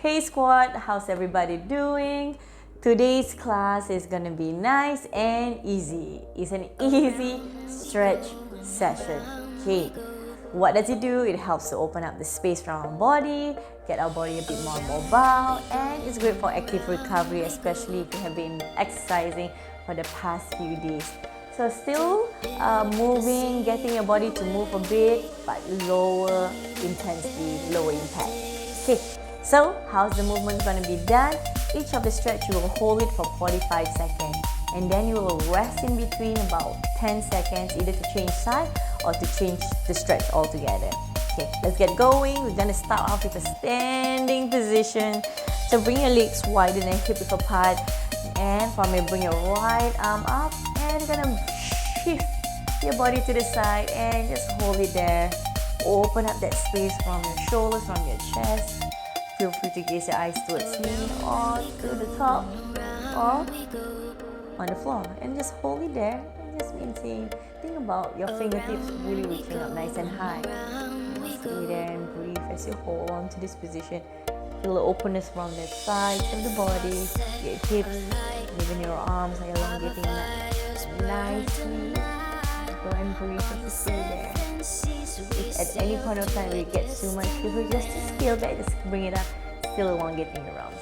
Hey squad, how's everybody doing? Today's class is gonna be nice and easy. It's an easy stretch session. Okay, what does it do? It helps to open up the space around our body, get our body a bit more mobile, and it's great for active recovery, especially if you have been exercising for the past few days. So still moving, getting your body to move a bit, but lower intensity, lower impact. Okay, so how's the movement going to be done? Each of the stretch you will hold it for 45 seconds, and then you will rest in between about 10 seconds, either to change side or to change the stretch altogether. Okay, let's get going. We're going to start off with a standing position. So bring your legs wider than hip width apart, and from here bring your right arm up, and you're gonna shift your body to the side and just hold it there. Open up that space from your shoulders, from your chest. Feel free to gaze your eyes towards me or to the top or on the floor, and just hold it there and just maintain. Think about your fingertips really reaching up nice and high. Stay there and breathe as you hold on to this position. Feel the openness from the sides of the body, your hips, even your arms are elongating nicely. Go and breathe as you stay there. If at any point of time it gets too much, feel free just to scale back, just bring it up, still elongating your arms.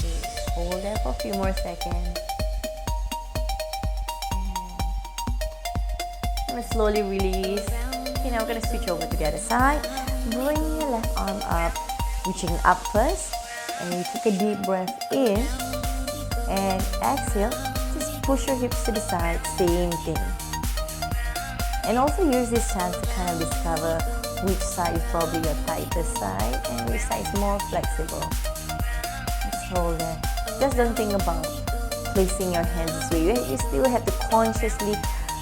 Okay, hold there for a few more seconds. And I'm going to slowly release. Okay, now we're going to switch over to the other side. Bring your left arm up, reaching up first, and you take a deep breath in and exhale. Just push your hips to the side, same thing. And also use this chance to kind of discover which side is probably your tightest side and which side is more flexible. Just hold there. Just don't think about placing your hands this way. You still have to consciously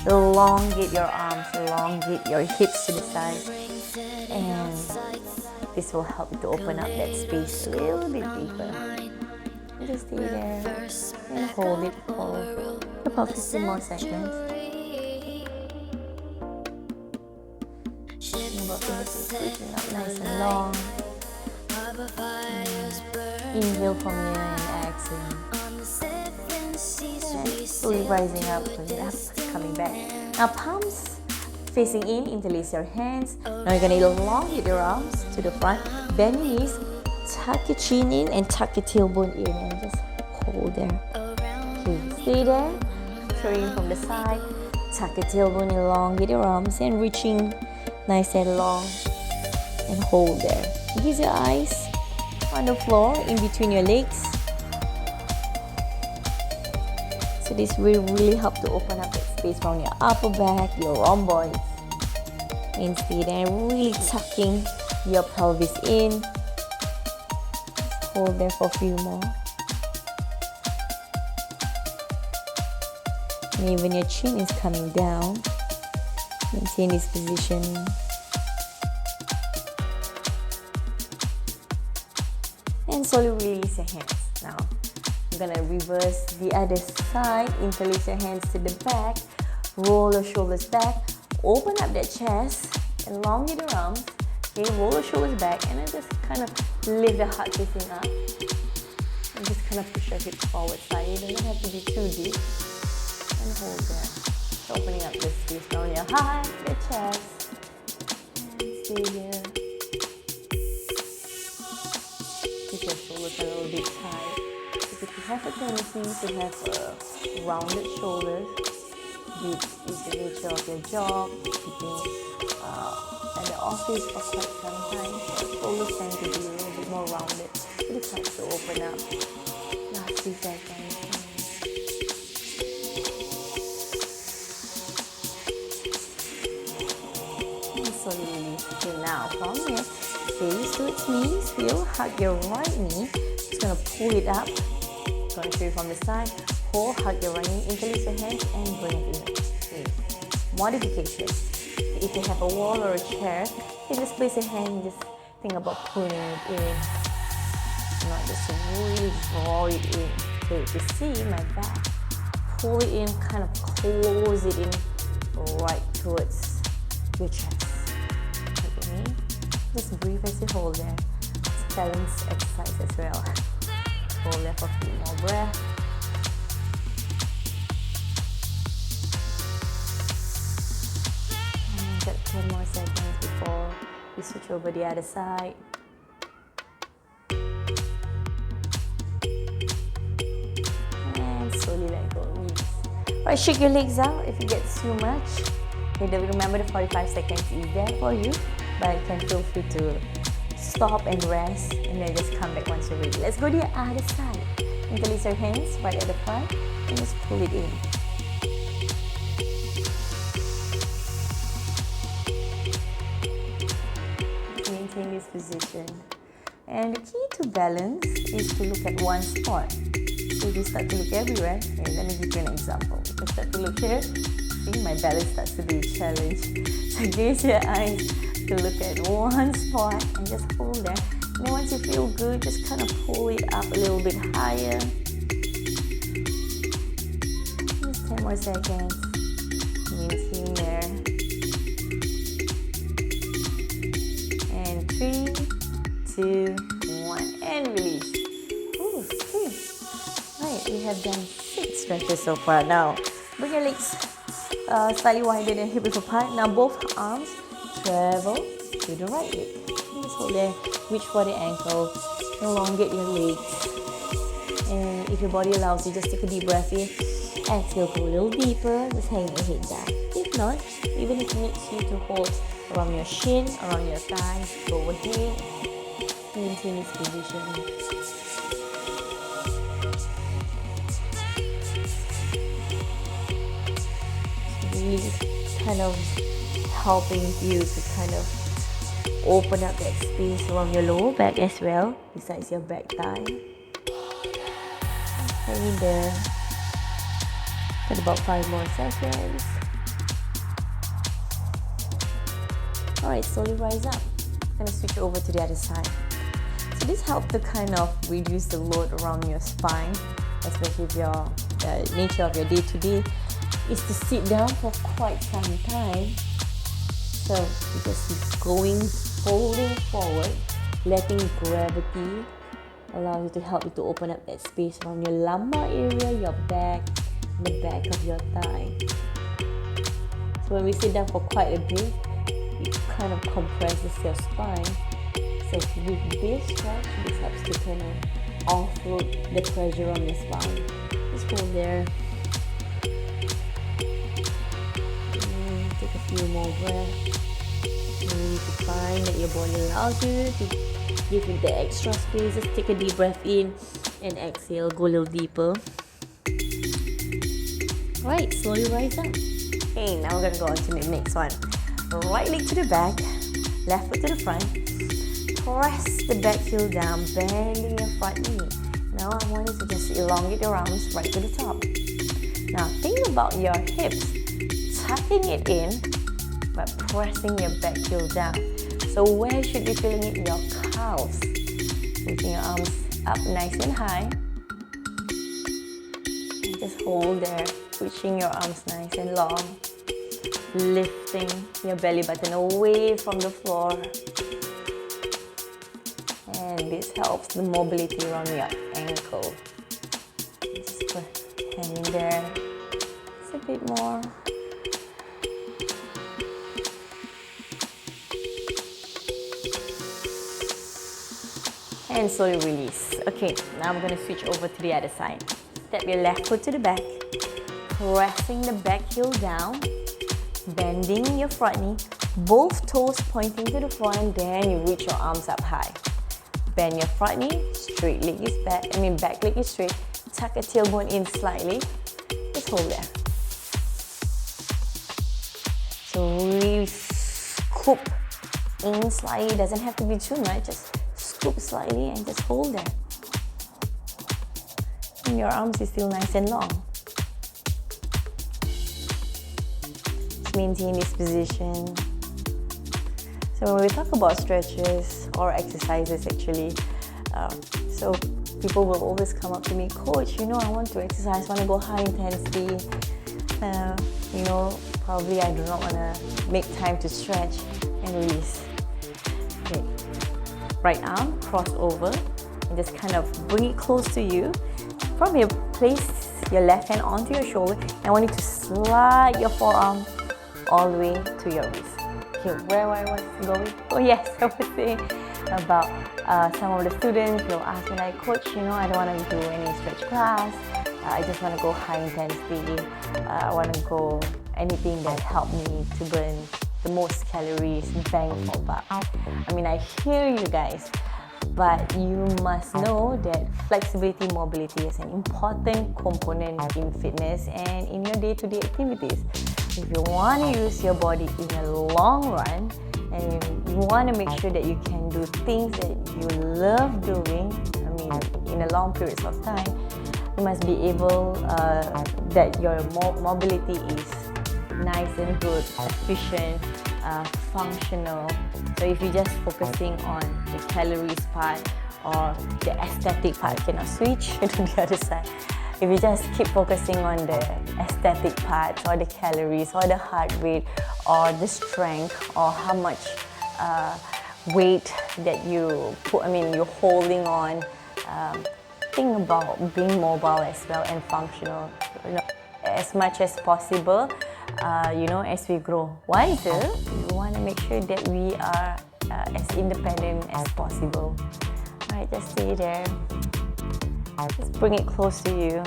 elongate your arms, elongate your hips to the side, and this will help you to open up that space a little bit deeper. And just stay there and hold it for about 15 more seconds. About fingertips reaching up nice and long. Inhale from here and exhale. And slowly rising up, pulling it up, coming back. Now palms facing in, interlace your hands. Now you're going to elongate your arms to the front, bend your knees, tuck your chin in and tuck your tailbone in, and just hold there. Okay, stay there, turning from the side, tuck your tailbone, elongate your arms and reaching nice and long, and hold there. Use your eyes on the floor in between your legs. So this will really help to open up that space from your upper back, your rhomboids. And stay there, really tucking your pelvis in. Just hold there for a few more. And even your chin is coming down. Maintain this position. And slowly release your hands. Now, I'm gonna reverse the other side. Interlace your hands to the back. Roll your shoulders back. Open up that chest. Elongate your arms. Okay, roll your shoulders back, and then just kind of lift the heart facing up. And just kind of push your hips forward slightly. It doesn't have to be too deep. And hold there. Opening up the space around your heart, your chest, and stay here. Keep your shoulders a little bit tight. Because if you have a tendency to have rounded shoulders, which is the nature of your job, keeping at the office for quite some time, your shoulders tend to be a little bit more rounded. So it helps to open up. Last 3 seconds. Slowly release. Okay, now from here, face towards knees. Feel, hug your right knee. Just gonna pull it up. Gonna show you from the side. Hold, hug your right knee. Interlace your hands and bring it in. Okay. Modification. If you have a wall or a chair, you just place your hand and just think about pulling it in. Not just really draw it in. Okay, to see my back. Pull it in, kind of close it in right towards your chest. Just breathe as you hold there. Just balance exercise as well. Hold there for a few more breaths. And get 10 more seconds before we switch over the other side. And slowly let go, release. Right, shake your legs out if it gets too much. Okay, remember the 45 seconds is there for you, but you can feel free to stop and rest, and then just come back once you're ready. Let's go to the other side. Interlace your hands right at the front and just pull it in. Maintain this position. And the key to balance is to look at one spot. So if you start to look everywhere, okay, let me give you an example. If I start to look here, see, my balance starts to be a challenge. So gaze your eyes to look at one spot and just hold there. And then once you feel good, just kind of pull it up a little bit higher. Just 10 more seconds. Maintain there. And 3, 2, 1, and release. Ooh, okay. Right, we have done 6 stretches so far. Now, bring your legs slightly wider than hip width apart. Now both arms travel to the right leg. Just hold there, reach for the ankle, elongate your legs. And if your body allows you, just take a deep breath in. Exhale, go a little deeper, just hang your head down. If not, even if it needs you to hold around your shin, around your thighs, go ahead. Maintain this position. Really kind of helping you to kind of open up that space around your lower back as well, besides your back thigh. Hang in there. Got about 5 more seconds. Alright, slowly rise up. I'm gonna switch over to the other side. So this helps to kind of reduce the load around your spine, especially if your nature of your day-to-day is to sit down for quite some time. So you just keep going, folding forward, letting gravity allow you to help you to open up that space around your lumbar area, your back, and the back of your thigh. So when we sit down for quite a bit, it kind of compresses your spine. So with this stretch, this helps to kind of offload the pressure on your spine. Just hold there. Take a few more breaths. You need to find that your body allows you to give it the extra space. Just take a deep breath in and exhale. Go a little deeper. Right, slowly rise up. Okay, now we're going to go on to the next one. Right leg to the back, left foot to the front. Press the back heel down, bending your front knee. Now I want you to just elongate your arms right to the top. Now think about your hips, tucking it in, but pressing your back heel down. So where should be feeling it? Your calves. Lifting your arms up nice and high. And just hold there, reaching your arms nice and long. Lifting your belly button away from the floor. And this helps the mobility around your ankle. Just put hand in there. Just a bit more. And slowly release. Okay, now we're going to switch over to the other side. Step your left foot to the back. Pressing the back heel down. Bending your front knee. Both toes pointing to the front. Then you reach your arms up high. Bend your front knee. Straight leg is back. Back leg is straight. Tuck a tailbone in slightly. Just hold there. So really scoop in slightly. Doesn't have to be too much. Just scoop slightly and just hold there. And your arms is still nice and long. Just maintain this position. So when we talk about stretches or exercises actually, so people will always come up to me, Coach, I want to exercise, I want to go high intensity. Probably I do not want to make time to stretch and release. Okay. right arm crossed over and just kind of bring it close to you. From here, place your left hand onto your shoulder and I want you to slide your forearm all the way to your wrist. Okay, where I was going? Oh yes, I was saying about some of the students will ask me like, Coach, I don't want to do any stretch class. I just want to go high intensity. I want to go anything that help me to burn the most calories, bang for buck. I mean, I hear you guys, but you must know that flexibility, mobility is an important component in fitness and in your day-to-day activities. If you want to use your body in the long run and you want to make sure that you can do things that you love doing, I mean, in a long periods of time, you must be able that your mobility is nice and good, efficient, functional. So if you're just focusing on the calories part or the aesthetic part, cannot switch to the other side. If you just keep focusing on the aesthetic part or the calories or the heart rate or the strength or how much weight that you put, you're holding on, think about being mobile as well and functional, as much as possible. As we grow wiser, we want to make sure that we are as independent as possible. Alright, just stay there. Just bring it close to you.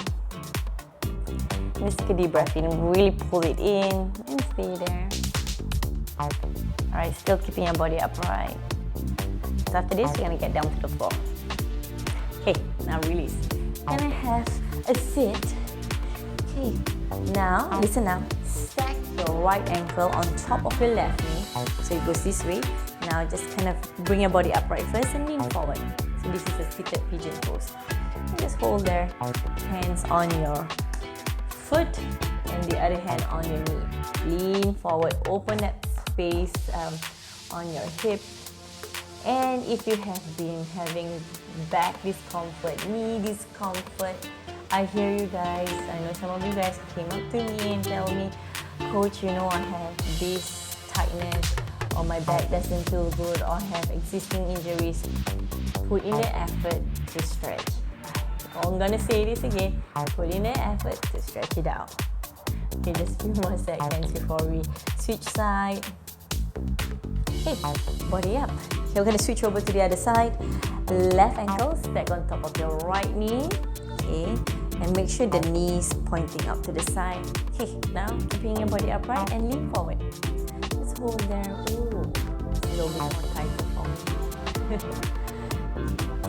Just take a deep breath in, really pull it in and stay there. Alright, still keeping your body upright. So after this, we're going to get down to the floor. Okay, now release. Can I have a sit? Okay, now, listen now. Stack your right ankle on top of your left knee. So it goes this way. Now just kind of bring your body upright first and lean forward. So this is a seated pigeon pose. And just hold there, hands on your foot and the other hand on your knee. Lean forward, open that space on your hip. And if you have been having back discomfort, knee discomfort, I hear you guys. I know some of you guys came up to me and tell me, Coach, I have this tightness or my back doesn't feel good or I have existing injuries. Put in the effort to stretch. I'm gonna say this again. Put in the effort to stretch it out. Okay, just a few more seconds before we switch side. Okay, body up. Okay, we're gonna switch over to the other side. Left ankle stack on top of your right knee. Okay, and make sure the knees pointing up to the side. Okay, now keeping your body upright and lean forward. Just hold there. Ooh, it's a little bit more tighter for me.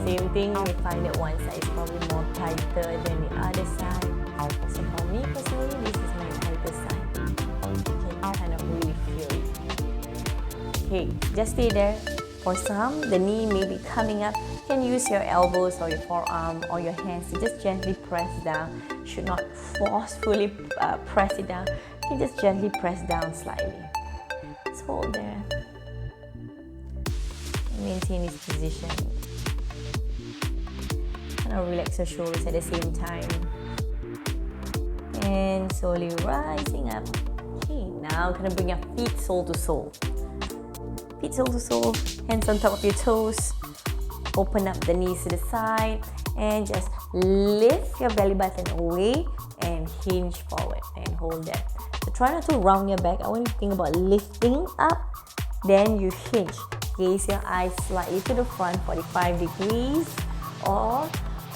Same thing, we find that one side is probably more tighter than the other side. So for me personally, this is my tighter side. You can kind of really feel it. Okay, just stay there. For some, the knee may be coming up. You can use your elbows or your forearm or your hands to just gently press down. You should not forcefully press it down. You can just gently press down slightly. Just hold there. Maintain this position. Kind of relax your shoulders at the same time. And slowly rising up. Okay, now kind of bring your feet sole to sole. Feet sole to sole, hands on top of your toes. Open up the knees to the side and just lift your belly button away and hinge forward and hold there. So try not to round your back. I want you to think about lifting up, then you hinge. Gaze your eyes slightly to the front, 45 degrees, or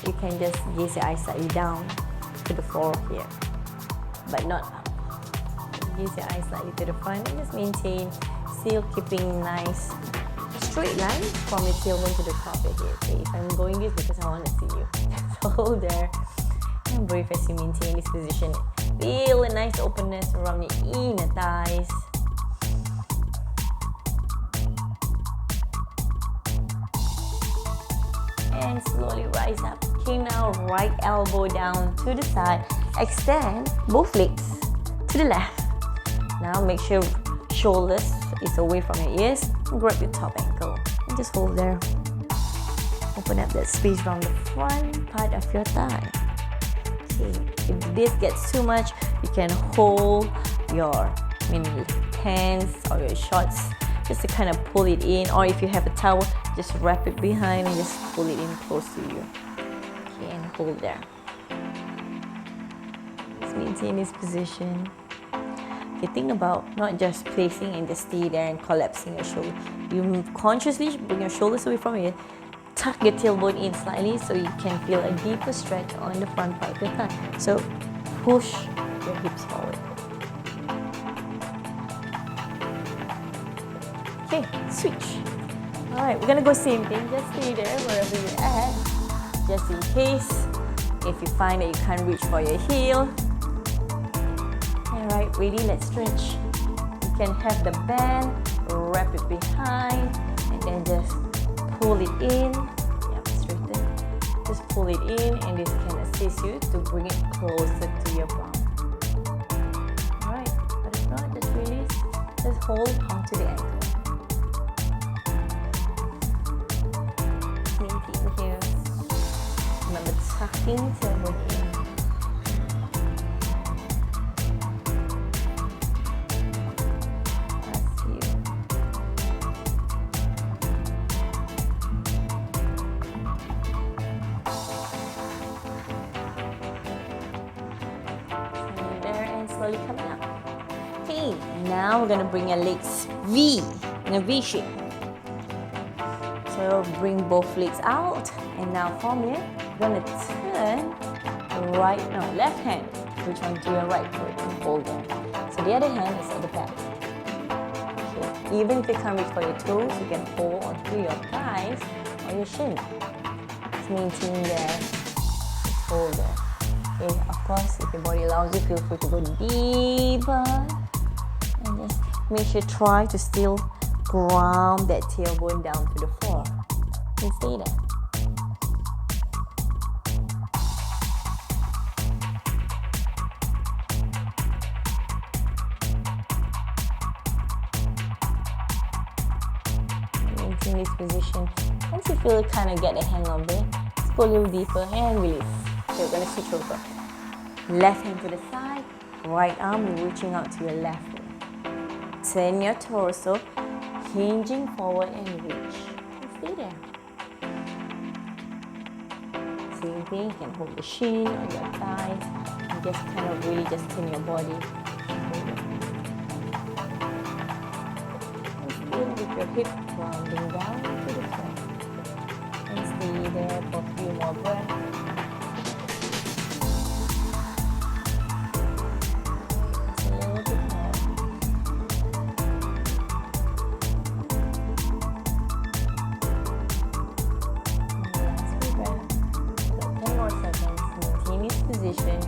you can just gaze your eyes slightly down to the floor here, but not up. Gaze your eyes slightly to the front and just maintain, still keeping nice straight line from your tailbone to the top of your head. Okay, if I'm going this because I want to see you. So hold there and breathe as you maintain this position. Feel a nice openness around your inner thighs. And slowly rise up. Okay, now right elbow down to the side. Extend both legs to the left. Now make sure shoulders is away from your ears. Grab your top ankle and just hold there. Open up that space around the front part of your thigh. Okay, if this gets too much, you can hold your pants or your shorts just to kind of pull it in, or if you have a towel, just wrap it behind and just pull it in close to you. Okay, and hold there. Just maintain this position. Okay, think about not just placing and just stay there and collapsing your shoulder. You consciously bring your shoulders away from you. Tuck your tailbone in slightly so you can feel a deeper stretch on the front part of your thigh. So push your hips forward. Okay, switch. Alright, we're gonna go same thing. Just stay there wherever you're at. Just in case, if you find that you can't reach for your heel. Alright, ready? Let's stretch. You can have the band, wrap it behind, and then just pull it in. Yeah, straighten. Just pull it in, and this can assist you to bring it closer to your palm. Alright, but if not, just release. Just hold onto the ankle. Maintain here. Remember tucking tailbone in. Slowly coming up. Okay, now we're gonna bring your legs V in a V shape. So bring both legs out, and now from here, you're gonna turn left hand, reach onto your right foot and hold there. So the other hand is at the back. Okay, even if you can't reach for your toes, you can hold onto your thighs or your shin. Just maintain there. Just hold there. Okay, of course, if your body allows you, feel free to go deeper. And just make sure try to still ground that tailbone down to the floor. And stay there. Maintain this position. Once you feel kind of get the hang of it, just go a little deeper and release. Okay, we're going to switch over. Left hand to the side, right arm reaching out to your left leg. Turn your torso, hinging forward and reach. And stay there. Same thing, you can hold the shin or your thighs and just kind of really just turn your body. And still with your hip rounding down to the front. And stay there for a few more breaths. Position.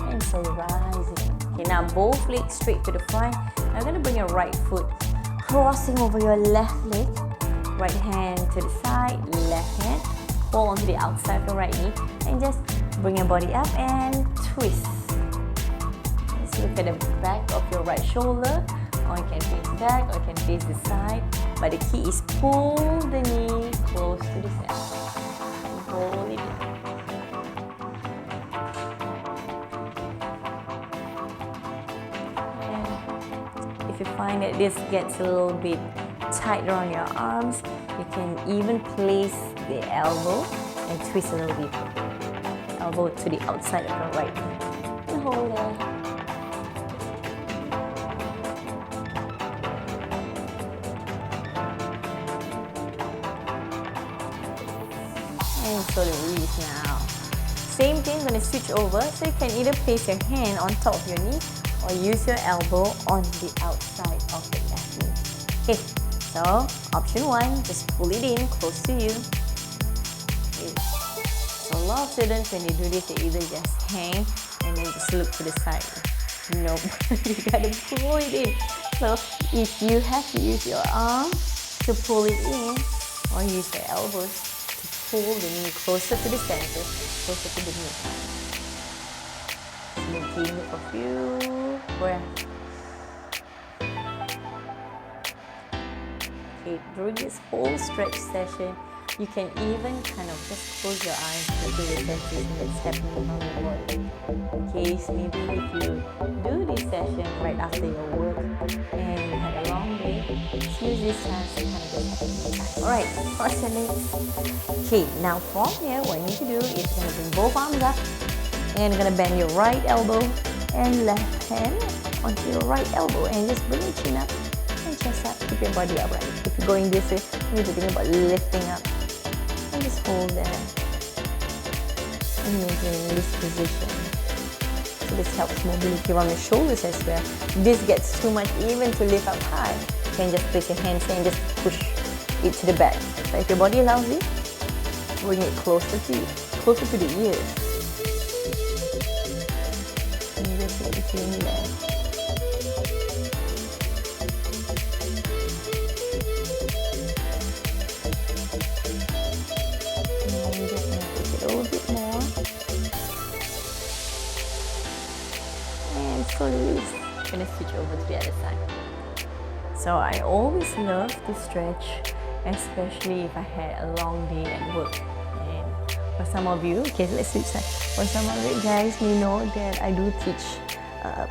And so rising. Okay, now both legs straight to the front. Now I'm going to bring your right foot crossing over your left leg. Right hand to the side, left hand. Hold onto the outside of your right knee. And just bring your body up and twist. Just look at the back of your right shoulder. Or you can face back, or you can face the side. But the key is pull the knee close to the center. And hold it in. And if you find that this gets a little bit tight around your arms, you can even place the elbow and twist a little bit. Elbow to the outside of your right knee. And hold there. And slowly release now. Same thing, I'm going to switch over. So you can either place your hand on top of your knee or use your elbow on the outside of the left knee. Okay, so option 1, just pull it in close to you. Okay. So a lot of students, when they do this, they either just hang and then just look to the side. Nope, you gotta pull it in. So if you have to use your arm to pull it in or use your elbows, pull the knee closer to the center, closer to the knee. Maintain it for a few breaths. Okay, during this whole stretch session, You can even kind of just close your eyes to feel the sensation that's happening on your body. In case maybe if you do this session right after your work and you had a long day, just use this chance to kind of get back in time. Alright, cross your legs. Okay, now from here, what you need to do is you're going to bring both arms up and you're going to bend your right elbow and left hand onto your right elbow and just bring your chin up and chest up. Keep your body upright. If you're going this way, you need to think about lifting up. And just hold there and maintain this position. So this helps mobility around your shoulders as well. This gets too much even to lift up high. You can just place your hands here and just push it to the back. But if your body allows it, bring it closer to you, closer to the ears. And just maintain there. Release. I'm going to switch over to the other side. So I always love to stretch, especially if I had a long day at work. And for some of you, okay, let's switch side. For some of you guys may know that I do teach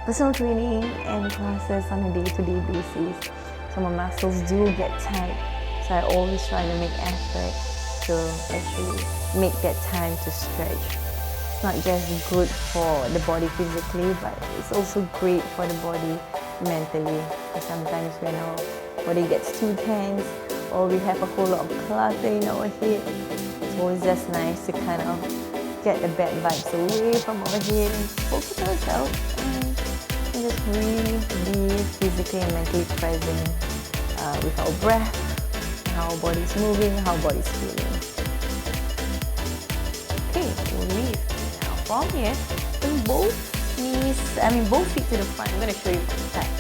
personal training and classes on a day-to-day basis. So my muscles do get tight. So I always try to make effort to actually make that time to stretch. It's not just good for the body physically, but it's also great for the body mentally. Because sometimes when our body gets too tense or we have a whole lot of clutter in our head, it's always just nice to kind of get the bad vibes away from our head and focus on ourselves and just really be physically and mentally present with our breath, how our body's moving, how our body's feeling. Okay, release. From here, bring both feet to the front. I'm going to show you from the side.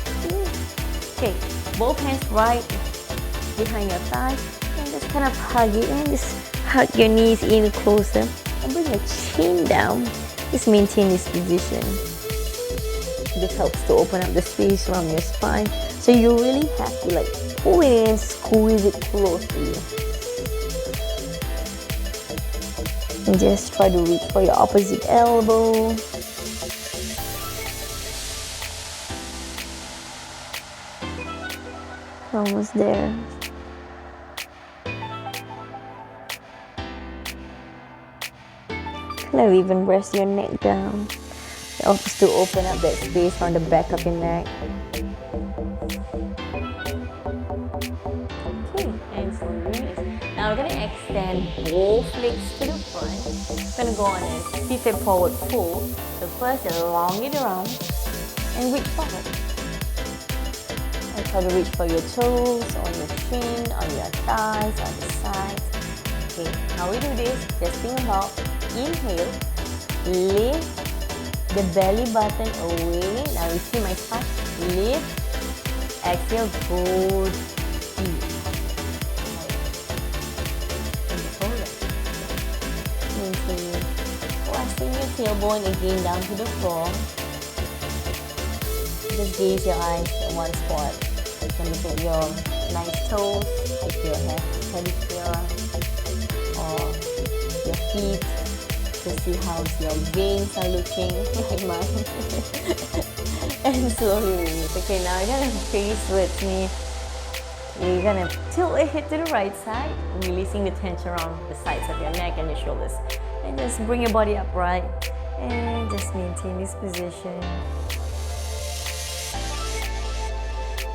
Okay, both hands right behind your thigh and just kind of hug it and just hug your knees in closer and bring your chin down. Just maintain this position. This helps to open up the space around your spine. So you really have to like pull it in and squeeze it close to you. And just try to reach for your opposite elbow. Almost there. Kind of even rest your neck down. It helps to open up that space on the back of your neck. Okay, and so release. Now we're going to extend both legs to the front. We're going to go on a seated forward fold. So first, elongate your arms and reach forward. And try to reach for your toes, on your shin, on your thighs, on the sides. Okay, how we do this, just think about inhale, lift the belly button away. Now you see my spine, lift, exhale, go deep. Pressing your tailbone again down to the floor. Just gaze your eyes at one spot. You can look at your nice toes, if you have pedicure, or your feet, to see how your veins are looking like mine. And slowly release. Okay, now you're gonna face towards me. You're gonna tilt your head to the right side, releasing the tension around the sides of your neck and your shoulders. And just bring your body upright and just maintain this position.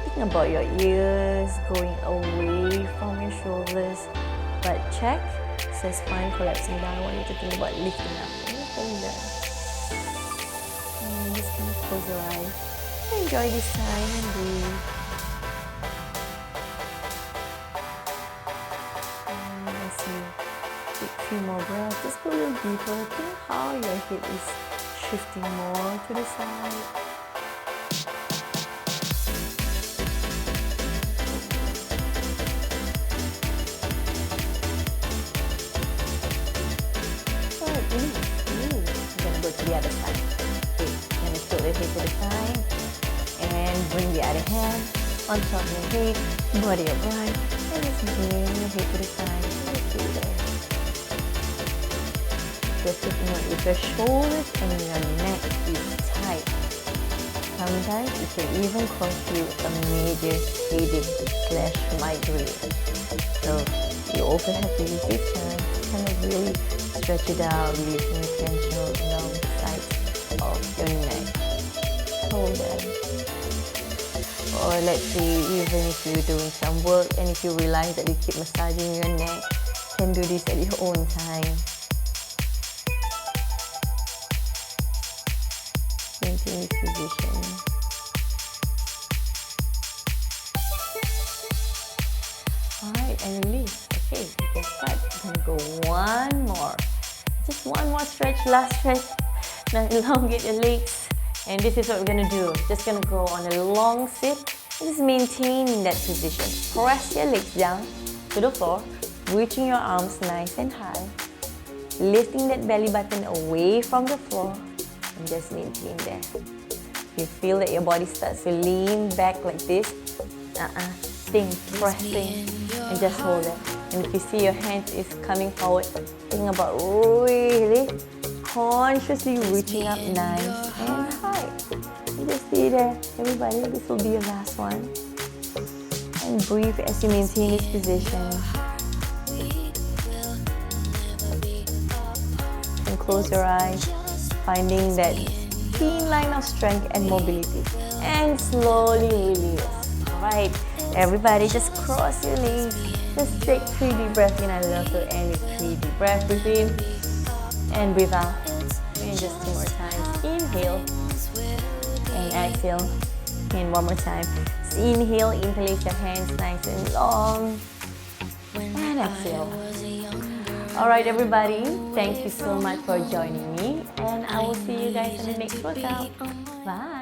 Think about your ears going away from your shoulders, but check. So spine collapsing down. I want you to think about lifting up. And hold there. And just kind of close your eyes. Enjoy this time and breathe. Take a few more breaths. Just go a little deeper. Think how your head is shifting more to the side. Good. I'm gonna go to the other side. Okay, I'm gonna tilt your head to the side and bring the other hand on top of your head, body upright, and just bring your head to the side. stay there. Just take note if your shoulders and your neck is tight. Sometimes it can even cause you a major headache/migraine. So you also have to use this time to kind of really stretch it out, releasing tension along the sides of your neck. Hold that. Or let's say even if you're doing some work and if you realize that you keep massaging your neck, you can do this at your own time. Maintain this position. Alright, and release. Okay, guess what? I'm gonna go one more. Just one more stretch, last stretch. Now elongate your legs. And this is what we're gonna do. Just gonna go on a long sit. Just maintain in that position. Press your legs down to the floor, reaching your arms nice and high. Lifting that belly button away from the floor. And just maintain there. You feel that your body starts to lean back like this. Think, pressing, and just hold it. And if you see your hands is coming forward, think about really consciously reaching up nice and high. And just stay there, everybody. This will be your last one. And breathe as you maintain this position. And close your eyes, finding that thin line of strength and mobility. And slowly release. Alright, everybody just cross your legs. Just take 3 deep breaths in. I love to end with 3 deep breaths. Breathe in and breathe out. And just 2 more times. Inhale and exhale. And one more time. Just inhale, interlace your hands nice and long. And exhale. Alright everybody, thank you so much for joining me. And I will see you guys in the next workout. Bye.